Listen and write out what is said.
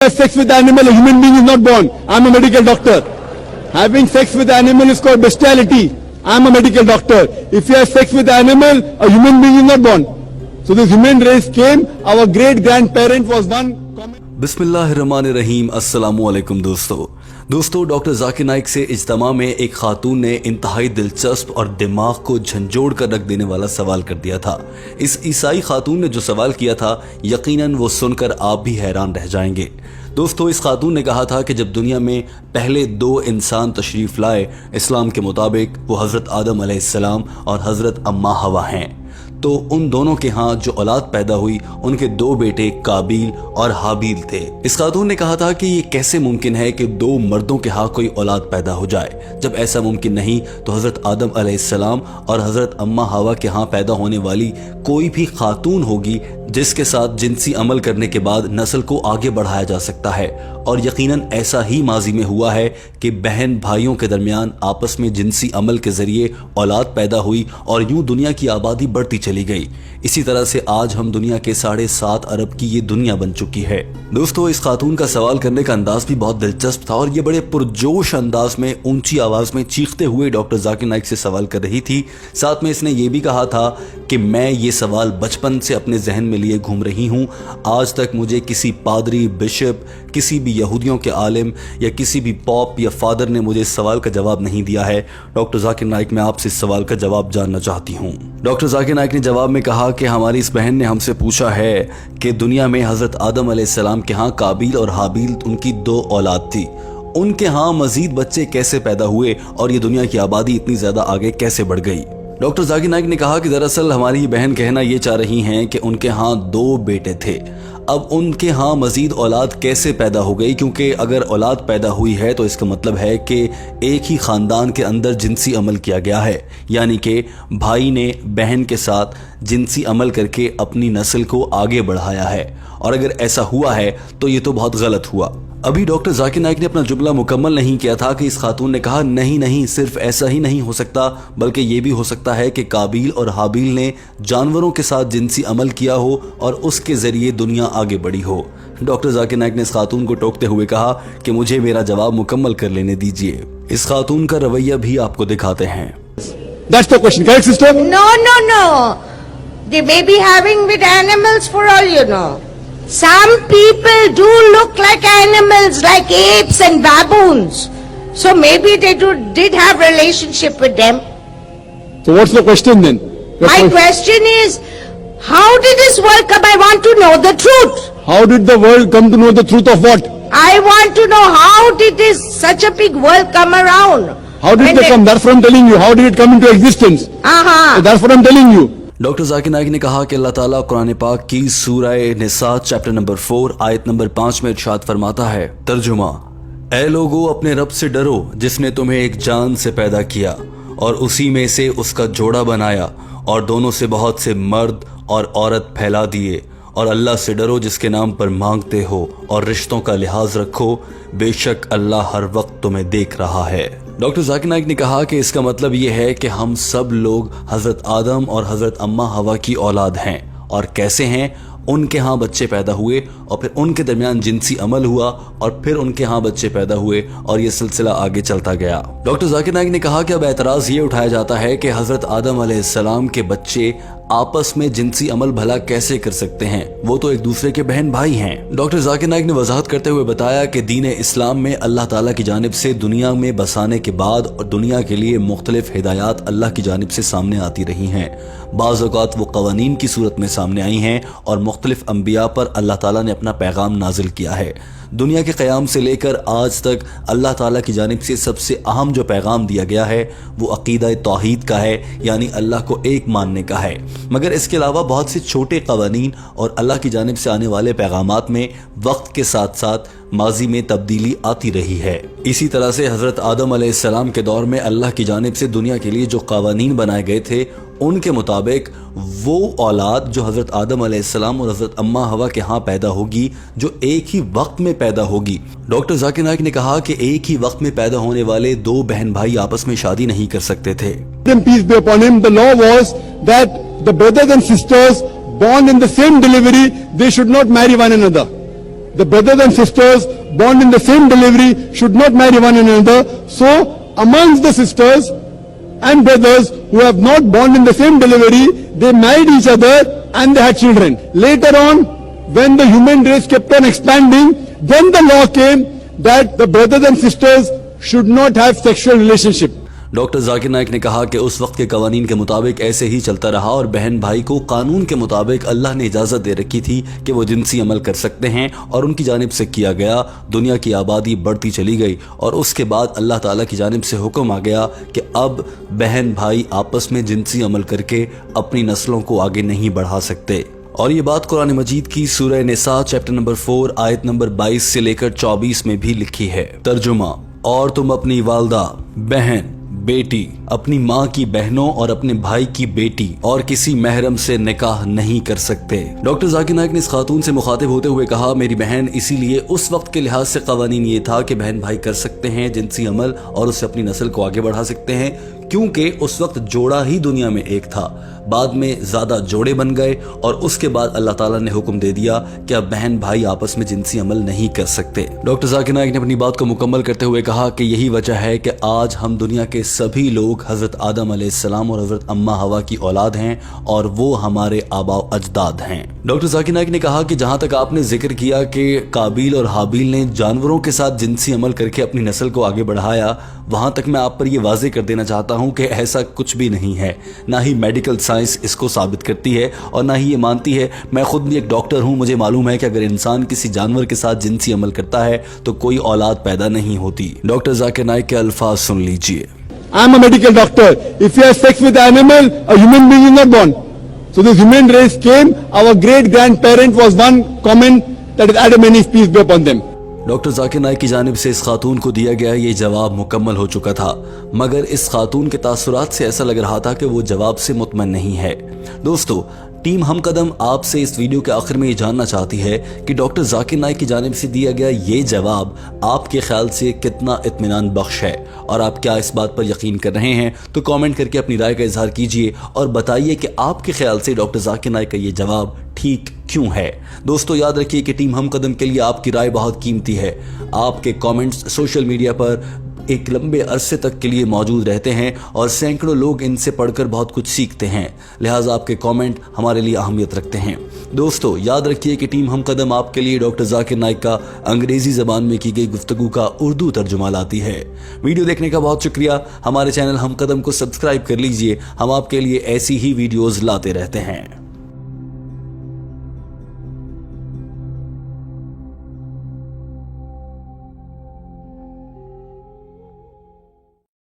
Have sex with the animal, a human being is not born. I'm a medical doctor. Having sex with the animal is called bestiality. I'm a medical doctor. If you have sex with the animal, a human being is not born. So this human race came. Our great grandparent was one. बिस्मिल्लाहिर्रहमानिर्रहीम। अस्सलामु अलैकुम दोस्तों doctor Zakir Naik से इज्तिमा में एक खातून ने इंतहाई दिलचस्प और दिमाग को झंझोड़ कर रख देने वाला सवाल कर दिया था। इस ईसाई खातून ने जो सवाल किया था यकीनन वो सुनकर आप भी हैरान रह जाएंगे। दोस्तों इस खातून ने कहा था कि जब दुनिया में पहले दो इंसान तशरीफ लाए, इस्लाम के मुताबिक वो हज़रत आदम अलैहिस्सलाम और हज़रत अम्मा हवा हैं, तो उन दोनों के यहाँ जो औलाद पैदा हुई उनके दो बेटे काबिल और हाबिल थे। इस खातून ने कहा था कि ये कैसे मुमकिन है कि दो मर्दों के यहाँ कोई औलाद पैदा हो जाए। जब ऐसा मुमकिन नहीं तो हज़रत आदम अलैहिस्सलाम और हज़रत अम्मा हवा के यहाँ पैदा होने वाली कोई भी खातून होगी जिसके साथ जिनसी अमल करने के बाद नस्ल को आगे बढ़ाया जा सकता है। और यकीनन ऐसा ही माजी में हुआ है कि बहन भाइयों के दरमियान आपस में जिनसी अमल के जरिए औलाद पैदा हुई और यूं दुनिया की आबादी बढ़ती चली गई। इसी तरह से आज हम दुनिया के 7.5 अरब की ये दुनिया बन चुकी है। दोस्तों इस खातून का सवाल करने का अंदाज भी बहुत दिलचस्प था और ये बड़े पुरजोश अंदाज में ऊंची आवाज में चीखते हुए डॉक्टर जाकिर नाइक से सवाल कर रही थी। साथ में इसने ये भी कहा था कि मैं ये सवाल बचपन से अपने जहन में लिए घूम रही हूँ। आज तक मुझे किसी पादरी, बिशप, किसी भी यहूदियों के आलिम या किसी भी पॉप या फादर ने मुझे इस सवाल का जवाब नहीं दिया है। डॉक्टर जाकिर नाइक, मैं आपसे इस सवाल का जवाब जानना चाहती हूँ। डॉक्टर जाकिर नाइक ने जवाब में कहा कि हमारी इस बहन ने हमसे पूछा है कि दुनिया में हज़रत आदम अलैहिस्सलाम के यहाँ काबिल और हाबिल उनकी दो औलाद थी, उनके यहाँ मजीद बच्चे कैसे पैदा हुए और ये दुनिया की आबादी इतनी ज्यादा आगे कैसे बढ़ गई। डॉक्टर जाकिर नाइक ने कहा कि दरअसल हमारी बहन कहना ये चाह रही हैं कि उनके यहाँ दो बेटे थे, अब उनके यहाँ मजीद औलाद कैसे पैदा हो गई, क्योंकि अगर औलाद पैदा हुई है तो इसका मतलब है कि एक ही ख़ानदान के अंदर जिनसी अमल किया गया है, यानी कि भाई ने बहन के साथ जिनसी अमल करके अपनी नस्ल को आगे बढ़ाया है। और अगर ऐसा हुआ है तो ये तो बहुत गलत हुआ। अभी डॉक्टर जाकिर नाइक ने अपना जुमला मुकम्मल नहीं किया था कि इस खातून ने कहा नहीं, सिर्फ ऐसा ही नहीं हो सकता बल्कि ये भी हो सकता है कि काबिल और हाबिल ने जानवरों के साथ जिनसी अमल किया हो और उसके जरिए दुनिया आगे बढ़ी हो। डॉक्टर जाकिर नाइक ने इस खातून को टोकते हुए कहा कि मुझे मेरा जवाब मुकम्मल कर लेने दीजिए। इस खातून का रवैया भी आपको दिखाते हैं। That's the question, correct, sister? No. They may be having with animals for all you know. Some people do look like animals, like apes and baboons. So maybe they did have relationship with them. So what's the question then? My question is, how did this world come? I want to know the truth. How did the world come to know the truth of what? I want to know how did such a big world come around? How did they come? That's what I'm telling you. How did it come into existence? So that's what I'm telling you. Doctor Zakir Naik ने कहा कि अल्लाह ताला कुरान पाक की सूरह निसा chapter number 4 आयत number 5 में इरशाद फरमाता है, तर्जुमा, ऐ लोगो अपने रब से डरो जिसने तुम्हें एक जान से पैदा किया और उसी में से उसका जोड़ा बनाया और दोनों से बहुत से मर्द और औरत फैला दिए, और अल्लाह से डरो जिसके नाम पर मांगते हो और रिश्तों का लिहाज रखो, बेशक अल्लाह हर वक्त तुम्हें देख रहा है। डॉक्टर जाकिर नाइक ने कहा कि इसका मतलब ये है कि हम सब लोग हज़रत आदम और हज़रत अम्मा हवा की औलाद हैं। और कैसे हैं? उनके यहाँ बच्चे पैदा हुए और फिर उनके दरमियान जिनसी अमल हुआ और फिर उनके यहाँ बच्चे पैदा हुए और ये सिलसिला आगे चलता गया। डॉक्टर जाकिर नाइक ने कहा कि अब एतराज ये उठाया जाता है कि हज़रत आदम अलैहिस्सलाम के बच्चे आपस में जिनसी अमल भला कैसे कर सकते हैं, वो तो एक दूसरे के बहन भाई हैं। डॉक्टर जाकिर नाइक ने वजाहत करते हुए बताया कि दीन इस्लाम में अल्लाह ताला की जानिब से दुनिया में बसाने के बाद और दुनिया के लिए मुख्तलिफ हिदायत अल्लाह की जानिब से सामने आती रही हैं। बाज़ औक़ात वो क़वानीन की सूरत में सामने आई हैं और मुख्तलिफ अंबिया पर अल्लाह ताला ने अपना पैगाम नाजिल किया है। दुनिया के क़याम से लेकर आज तक अल्लाह ताला की जानिब से सबसे अहम जो पैगाम दिया गया है वो अक़ीदा तौहीद का है, यानी अल्लाह को एक मानने का है। मगर इसके अलावा बहुत से छोटे क़वानीन और अल्लाह की जानिब से आने वाले पैगामात में वक्त के साथ साथ माजी में तब्दीली आती रही है। इसी तरह से हज़रत आदम अलैहिस्सलाम के दौर में अल्लाह की जानिब से दुनिया के लिए जो क़वानीन बनाए गए थे उनके मुताबिक वो औलाद जो हज़रत आदम अलैहिस्सलाम और हज़रत अम्मा हवा के यहाँ पैदा होगी, जो एक ही वक्त में पैदा होगी। डॉक्टर जाकिर नाइक ने कहा कि एक ही वक्त में पैदा होने वाले दो बहन भाई आपस में शादी नहीं कर सकते थे। Peace be upon him, the law was that the brothers and sisters born in the same delivery, they should not marry one another. the brothers and sisters born in the same delivery should not marry one another. So amongst the sisters and brothers who have not born in the same delivery, they married each other and they had children. Later on, when the human race kept on expanding, then the law came that the brothers and sisters should not have sexual relationship. Doctor Zakir Naik ने कहा कि उस वक्त के कवानीन के मुताबिक ऐसे ही चलता रहा और बहन भाई को कानून के मुताबिक अल्लाह ने इजाज़त दे रखी थी कि वो जिनसी अमल कर सकते हैं और उनकी जानिब से किया गया। दुनिया की आबादी बढ़ती चली गई और उसके बाद अल्लाह ताला की जानिब से हुक्म आ गया कि अब बहन भाई आपस में जिनसी अमल करके अपनी नस्लों को आगे नहीं बढ़ा सकते। और ये बात कुरान मजीद की सूरह निसा चैप्टर नंबर 4 आयत नंबर 22 से लेकर 24 में भी लिखी है। तर्जुमा, और तुम अपनी वालदा, बहन, बेटी, अपनी माँ की बहनों और अपने भाई की बेटी और किसी महरम से निकाह नहीं कर सकते। डॉक्टर जाकिर नाइक ने इस खातून से मुखातिब होते हुए कहा, मेरी बहन, इसीलिए उस वक्त के लिहाज से कवानीन ये था कि बहन भाई कर सकते हैं जिनसी अमल और उससे अपनी नस्ल को आगे बढ़ा सकते हैं, क्योंकि उस वक्त जोड़ा ही दुनिया में एक था। बाद में ज्यादा जोड़े बन गए और उसके बाद अल्लाह ताला ने हुक्म दे दिया कि अब बहन भाई आपस में जिनसी अमल नहीं कर सकते। डॉक्टर जाकिर नाइक ने अपनी बात को मुकम्मल करते हुए कहा कि यही वजह है कि आज हम दुनिया के सभी लोग हजरत आदम अलैहिस्सलाम और हजरत अम्मा हवा की औलाद हैं और वो हमारे आबा अजदाद हैं। डॉक्टर जाकिर नाइक ने कहा कि जहां तक आपने जिक्र किया कि काबिल और हाबिल ने जानवरों के साथ जिनसी अमल करके अपनी नस्ल को आगे बढ़ाया, वहां तक मैं आप पर यह वाजे कर देना चाहता हूं कि ऐसा कुछ भी नहीं है। ना ही मेडिकल साइंस इसको साबित करती है और ना ही ये मानती है। मैं खुद भी एक डॉक्टर हूं, मुझे मालूम है कि अगर इंसान किसी जानवर के साथ जिनसी अमल करता है तो कोई औलाद पैदा नहीं होती। डॉक्टर जाकिर नाइक के अल्फाज सुन लीजिए। I am a medical doctor. If you have sex with an animal, a human being is not born. So this human race came. Our great grandparent was one common, that is Adam and Eve, peace be upon them. Doctor Zakir Naik की जानिब से इस खातून को दिया गया ये जवाब मुकम्मल हो चुका था, मगर इस खातून के तासुरात से ऐसा लग रहा था कि वो जवाब से मुतमईन नहीं है। दोस्तों, टीम हम कदम आपसे इस वीडियो के आखिर में ये जानना चाहती है कि डॉक्टर जाकिर नाइक की जानिब से दिया गया ये जवाब आपके ख्याल से कितना इत्मीनान बख्श है और आप क्या इस बात पर यकीन कर रहे हैं? तो कमेंट करके अपनी राय का इजहार कीजिए और बताइए कि आपके ख्याल से डॉक्टर जाकिर नाइक का ये जवाब ठीक क्यों है। दोस्तों, याद रखिए कि टीम हम कदम के लिए आपकी राय बहुत कीमती है। आपके कमेंट्स सोशल मीडिया पर एक लंबे अरसे तक के लिए मौजूद रहते हैं और सैकड़ों लोग इनसे पढ़कर बहुत कुछ सीखते हैं, लिहाजा आपके कमेंट हमारे लिए अहमियत रखते हैं। दोस्तों, याद रखिए कि टीम हम कदम आपके लिए डॉक्टर जाकिर नाइक का अंग्रेजी ज़बान में की गई गुफ्तगू का उर्दू तर्जुमा लाती है। वीडियो देखने का बहुत शुक्रिया। हमारे चैनल हम कदम को सब्सक्राइब कर लीजिए, हम आपके लिए ऐसी ही वीडियोज़ लाते रहते हैं।